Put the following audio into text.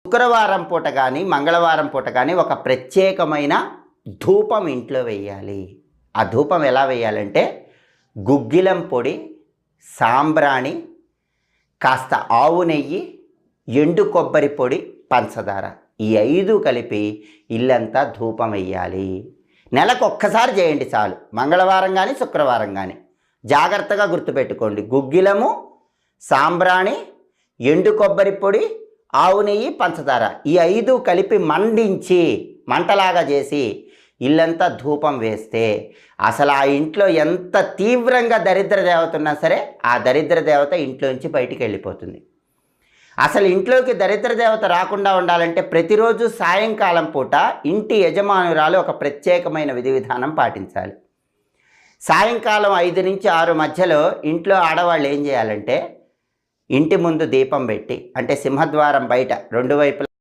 శుక్రవారం పూట కానీ మంగళవారం పూట కానీ ఒక ప్రత్యేకమైన ధూపం ఇంట్లో వేయాలి. ఆ ధూపం ఎలా వేయాలంటే గుగ్గిలం పొడి, సాంబ్రాణి, కాస్త ఆవు నెయ్యి, ఎండు కొబ్బరి పొడి, పంచదార, ఈ 5 కలిపి ఇల్లంతా ధూపం వేయాలి. నెలకు ఒక్కసారి చేయండి చాలు. మంగళవారం కానీ శుక్రవారం కానీ. జాగ్రత్తగా గుర్తుపెట్టుకోండి, గుగ్గిలము, సాంబ్రాణి, ఎండు కొబ్బరి పొడి, ఆవు నెయ్యి, పంచదార, ఈ 5 కలిపి మండించి మంటలాగా చేసి ఇల్లంతా ధూపం వేస్తే అసలు ఆ ఇంట్లో ఎంత తీవ్రంగా దరిద్ర దేవత ఉన్నా సరే ఆ దరిద్ర దేవత ఇంట్లోంచి బయటికి వెళ్ళిపోతుంది. అసలు ఇంట్లోకి దరిద్ర దేవత రాకుండా ఉండాలంటే ప్రతిరోజు సాయంకాలం పూట ఇంటి యజమానురాలు ఒక ప్రత్యేకమైన విధి విధానం పాటించాలి. సాయంకాలం 5 నుంచి 6 మధ్యలో ఇంట్లో ఆడవాళ్ళు ఏం చేయాలంటే ఇంటి ముందు దీపం పెట్టి, అంటే సింహద్వారం బయట 2 వైపులా